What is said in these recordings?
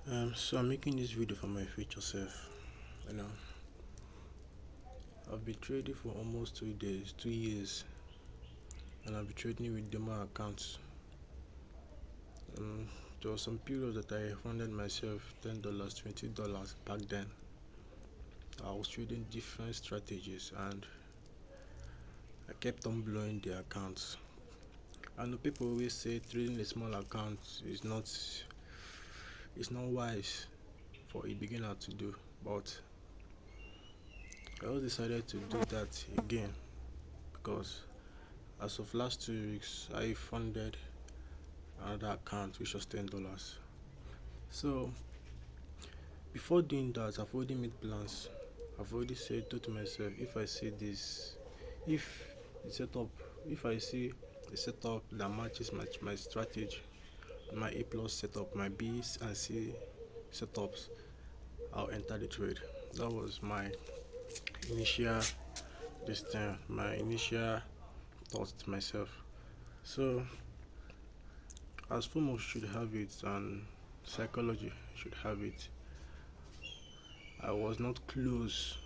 So I'm making this video for my future self. You know, I've been trading for almost 2 days, 2 years, and I've been trading with demo accounts. Um, there was some period that I funded myself $10, $20 back then. I was trading different strategies, and I kept on blowing the accounts. I know people always say trading a small account is not wise for a beginner to do, but I also decided to do that again because as of last 2 weeks, I funded another account which was $10. So before doing that, I've already made plans. I've already said to myself, if I see this, if the setup, if I see a setup that matches my strategy, my A plus setup, my B and C setups, I'll enter the trade. That was my initial my initial thought to myself. So as FOMO should have it and psychology should have it, I was not close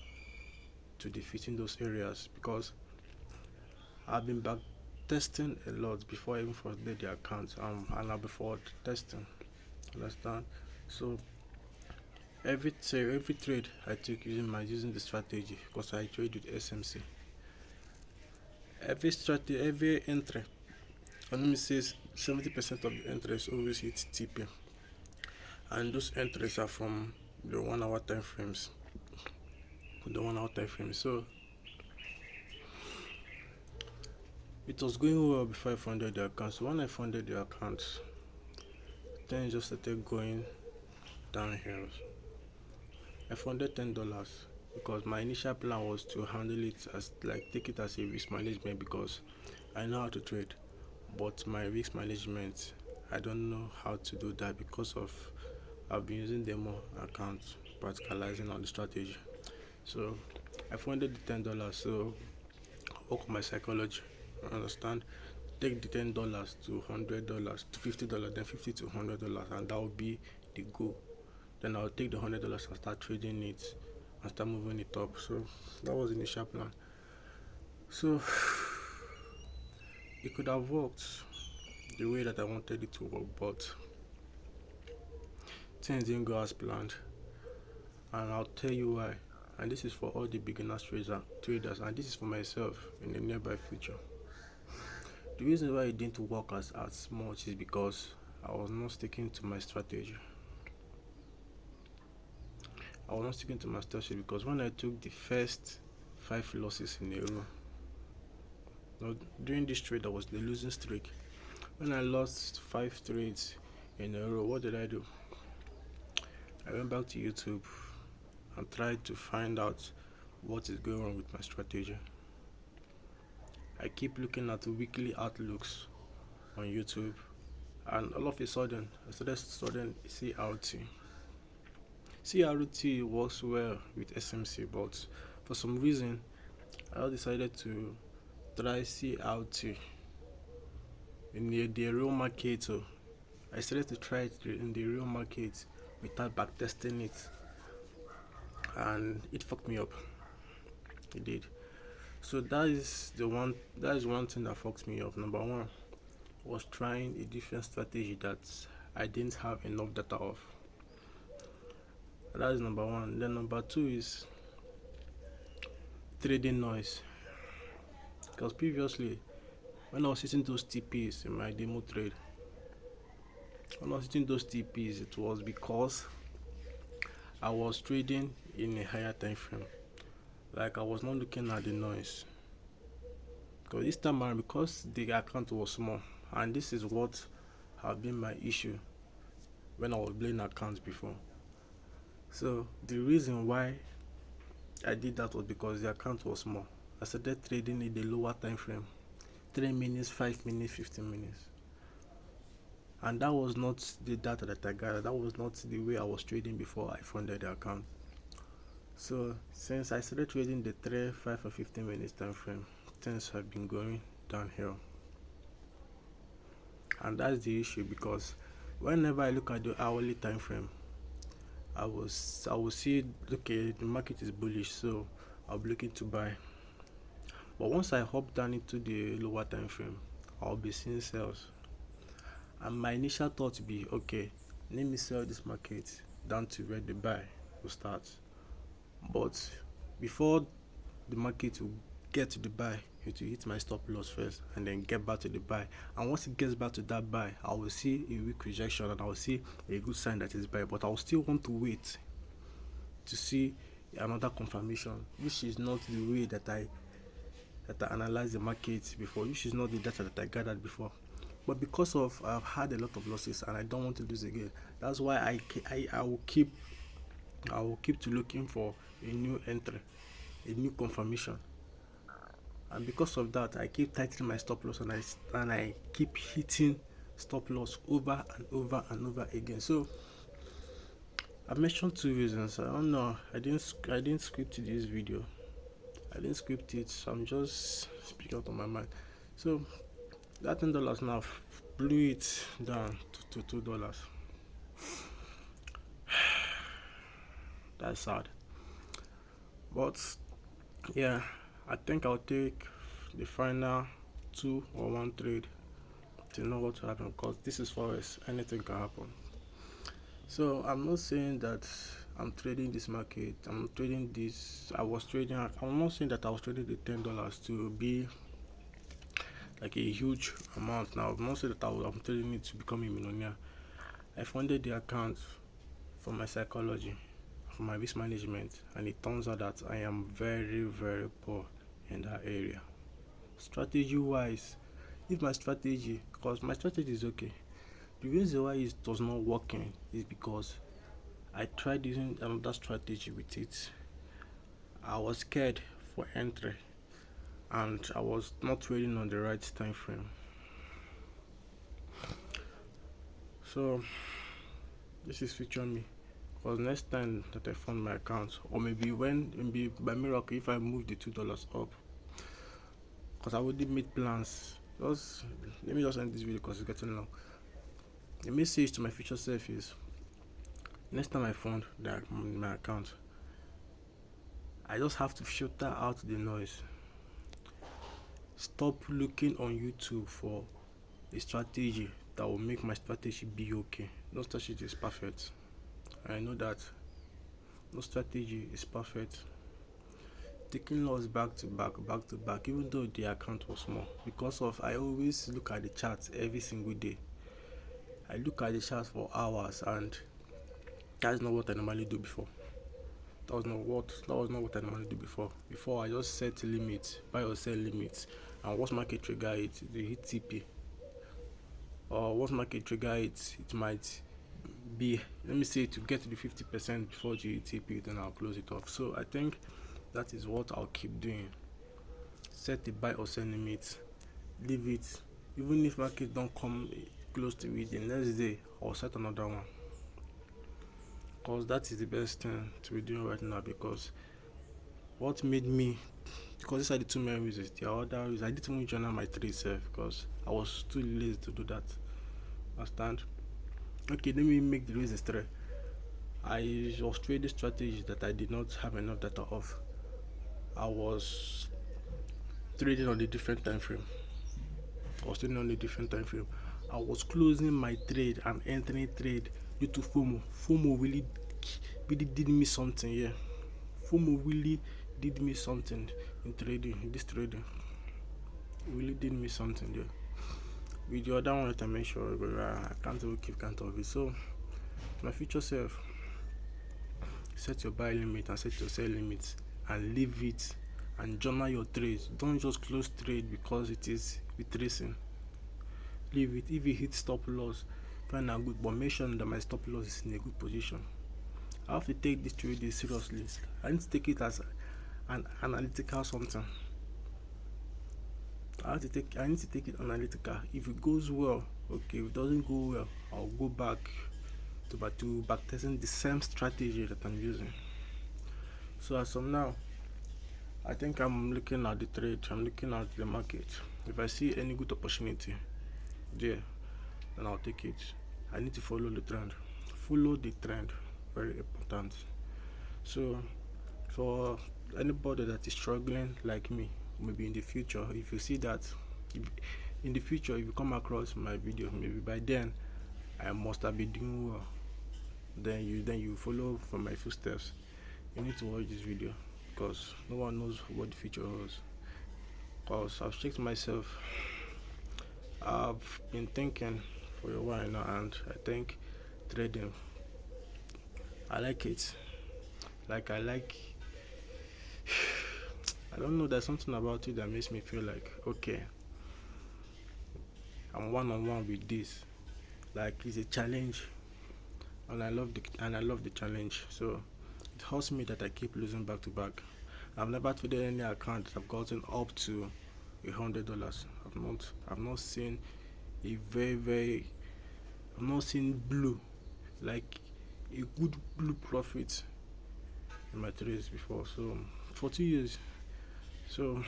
to defeating those areas because I've been back testing a lot before I even funded the account and I'll be forward testing. Understand? So every trade I took using the strategy because I trade with SMC. Every entry, and let me say 70% of the entries always hit TP, and those entries are from the 1 hour time frames. So it was going well before I funded the account. So when I funded the account, then it just started going downhill. I funded $10 because my initial plan was to handle it as take it as a risk management because I know how to trade, but my risk management I don't know how to do that because of I've been using demo accounts practicalizing on the strategy. So I funded the $10. So work on my psychology. Understand? Take the $10 to $100 to $50, then $50 to $100, and that will be the goal. Then I'll take the $100 and start trading it and start moving it up. So that was the initial plan. So it could have worked the way that I wanted it to work, but things didn't go as planned, and I'll tell you why. And this is for all the beginner traders, and this is for myself in the nearby future. The reason why it didn't work as much is because I was not sticking to my strategy. Because when I took the first 5 losses in a row, now, during this trade, I was the losing streak. When I lost 5 trades in a row, what did I do? I went back to YouTube and tried to find out what is going on with my strategy. I keep looking at the weekly outlooks on YouTube, and all of a sudden, I started studying CRT. CRT works well with SMC, but for some reason, I decided to try CRT in the real market. So I started to try it in the real market without backtesting it, and it fucked me up. It did. So that is one thing that fucked me up. Number one was trying a different strategy that I didn't have enough data of. That is number one. Then number two is trading noise. Because previously, when I was hitting those TPs in my demo trade, it was because I was trading in a higher time frame. Like I was not looking at the noise. Because this time around, because the account was small, and this is what have been my issue when I was playing accounts before. So the reason why I did that was because the account was small. I started trading in the lower time frame, 3 minutes, 5 minutes, 15 minutes. And that was not the data that I got. That was not the way I was trading before I funded the account. So since I started trading the 3, 5, and 15 minutes time frame, things have been going downhill. And that's the issue, because whenever I look at the hourly time frame, I will see, okay, the market is bullish, so I'll be looking to buy. But once I hop down into the lower time frame, I'll be seeing sales. And my initial thought will be, okay, let me sell this market down to where the buy will start. But before the market will get to the buy, it will hit my stop loss first and then get back to the buy. And once it gets back to that buy, I will see a weak rejection and I will see a good sign that is buy. But I will still want to wait to see another confirmation, which is not the way that I analyze the market before, which is not the data that I gathered before. But because of I've had a lot of losses and I don't want to lose again, that's why I will keep to looking for a new entry, a new confirmation. And because of that, I keep tightening my stop loss and I keep hitting stop loss over and over and over again. So I mentioned 2 reasons. I don't know. I didn't script this video. I didn't script it. So I'm just speaking out of my mind. So that $10 now blew it down to $2. That's sad. But yeah, I think I'll take the final 2 or 1 trade to know what will happen, because this is forex, anything can happen. So I'm not saying that I'm trading this market, I'm not saying that I was trading the $10 to be like a huge amount. Now I'm not saying that I'm trading it to become a millionaire. I funded the account for my psychology, for my risk management, and it turns out that I am very, very poor in that area. Strategy wise, because my strategy is okay, the reason why it was not working is because I tried using another strategy with it. I was scared for entry and I was not trading on the right time frame. So this is featuring me, because next time that I fund my account, or maybe by miracle if I move the $2 up, because I already made plans. Let me just end this video because it's getting long. The message to my future self is, next time I fund my account, I just have to filter out the noise. Stop looking on YouTube for a strategy that will make my strategy be okay. No strategy is perfect. I know that. No strategy is perfect. Taking loss back to back, even though the account was small, because of I always look at the charts every single day. I look at the charts for hours, and that's not what I normally do before. That was not what I normally do before. Before I just set limits, buy or sell limits, and once market trigger it, they hit TP. Or once market trigger it, it might be, let me say, to get to the 50% before you hit TP, then I'll close it off. So I think that is what I'll keep doing. Set the buy or sell limit, leave it. Even if market don't come close to it, the next day I'll set another one, because that is the best thing to be doing right now. Because these are the 2 main reasons. The other reason, I didn't even journal my trade self because I was too lazy to do that. Understand? Okay, let me make the reasons 3. I was trading strategies that I did not have enough data of. I was trading on a different time frame. I was closing my trade and entering trade due to FOMO. FOMO really did me something here. FOMO really did me something in this trading. It really did me something there. With the other one that I mentioned, I can't even keep count of it. So, my future self, set your buy limit and set your sell limits and leave it, and journal your trades. Don't just close trade because it is retracing. Leave it. If you hit stop loss, fine and good, but make sure that my stop loss is in a good position. I have to take this trade seriously. I need to take it as an analytical something. I need to take it analytical. If it goes well, okay. If it doesn't go well, I'll go back to back testing the same strategy that I'm using. So as of now, I think I'm looking at the trade. I'm looking at the market. If I see any good opportunity there, then I'll take it. I need to follow the trend. very important. So for anybody that is struggling like me, maybe in the future, if you see that, if, in the future, if you come across my video, maybe by then I must have been doing well, then you follow from my footsteps. You need to watch this video because no one knows what the future holds. Because I've checked myself, I've been thinking for a while now, and I think trading, I like it. Like I like, I don't know. There's something about it that makes me feel like, okay, I'm one on one with this. Like it's a challenge, and I love the challenge. So it hurts me that I keep losing back to back. I've never traded any account that I've gotten up to $100. I've not seen a I've not seen blue, like a good blue profit in my trades before. So for 2 years. So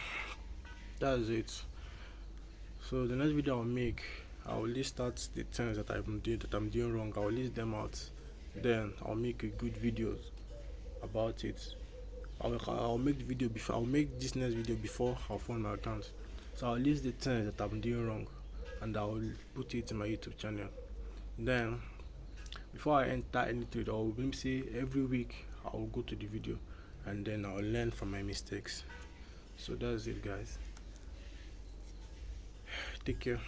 that's it. So the next video I'll make, I'll list out the things that I'm doing wrong. I'll list them out. Then I'll make a good videos about it. I'll make the video before I'll make this next video before I'll fund my account. So I'll list the things that I'm doing wrong and I'll put it in my YouTube channel. Then before I enter any trade, I'll maybe say every week I'll go to the video and then I'll learn from my mistakes. So that's it, guys. Take care.